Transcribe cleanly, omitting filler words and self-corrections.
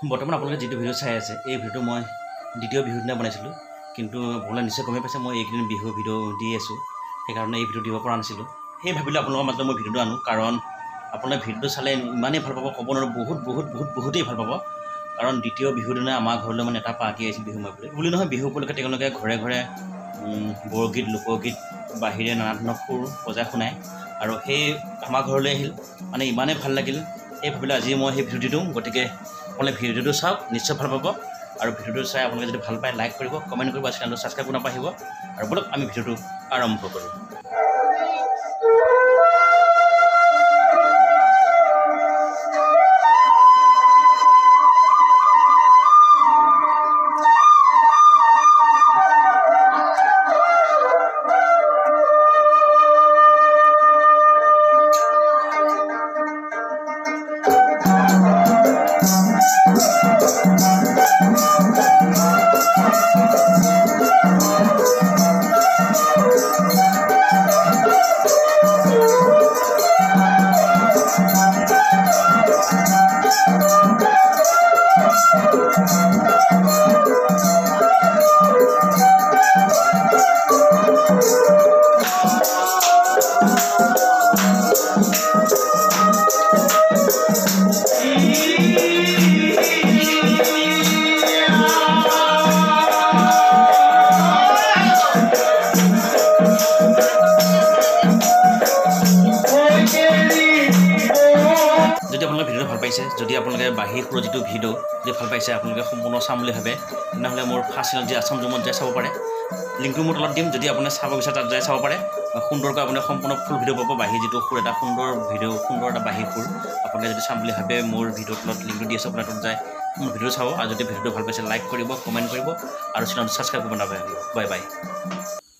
বৰ্তমান আপোনালোকে যিটো ভিডিঅ' চাই আছে এই ভিডিঅ'টো মই দ্বিতীয় বিহুৰ দিনা বনাইছিলোঁ কিন্তু আপোনালোকে নিশ্চয় গমেই পাইছে মই এইকেইদিন বিহু ভিডিঅ' দি আছোঁ সেইকাৰণে এই ভিডিঅ' দিব পৰা নাছিলোঁ সেই ভাবিলোঁ আপোনালোকৰ মাজত মই ভিডিঅ'টো আনো কাৰণ আপোনালোকে ভিডিঅ'টো চালে ইমানেই ভাল পাব ক'ব নোৱাৰোঁ বহুতেই ভাল পাব কাৰণ দ্বিতীয় বিহুৰ দিনা আমাৰ ঘৰলৈ মানে এটা পাৰ্টি আহিছিল বিহু মাৰিবলৈ বুলি নহয় বিহু উপলক্ষে তেওঁলোকে ঘৰে ঘৰে বৰগীত লোকগীত বাহিৰে নানা ধৰণৰ সুৰ বজাই শুনায় আৰু সেই আমাৰ ঘৰলৈ আহিল মানে ইমানেই ভাল লাগিল এই ভাবিলোঁ আজি মই সেই ভিডিঅ'টো দিওঁ গতিকে আপোনালোকে ভিডিঅ'টো চাওক নিশ্চয় ভাল পাব আৰু ভিডিঅ'টো চাই আপোনালোকে যদি ভাল পায় লাইক কৰিব কমেণ্ট কৰিব আৰু চেনেলটো ছাবস্ক্ৰাইব কৰিব নাপাহৰিব আৰু বলক আমি ভিডিঅ'টো আৰম্ভ কৰোঁ যদি আপোনালোকে ভিডিঅ'টো ভাল পাইছে যদি আপোনালোকে বাঁহী সুৰৰ যিটো ভিডিঅ' যদি ভাল পাইছে আপোনালোকে সম্পূৰ্ণ চাম বুলি ভাবে তেনেহ'লে মোৰ ফাৰ্ষ্ট চেনেল যি আছাম ড্ৰিমত যাই চাব পাৰে লিংকটো মোৰ তলত দিম যদি আপুনি চাব বিচাৰে তাত যাই চাব পাৰে সুন্দৰকৈ আপুনি সম্পূৰ্ণ ফুল ভিডিঅ' পাব বাঁহী যিটো সুৰ এটা সুন্দৰ এটা বাঁহী সুৰ আপোনালোকে যদি চাম বুলি ভাবে মোৰ ভিডিঅ'ৰ তলত লিংকটো দি আছোঁ আপোনাৰ তাত যায় মোৰ ভিডিঅ' চাব আৰু যদি ভিডিঅ'টো ভাল পাইছে লাইক কৰিব কমেণ্ট কৰিব আৰু চেনেলটো ছাবস্ক্ৰাইব কৰিব নাপাহৰিব বাই বাই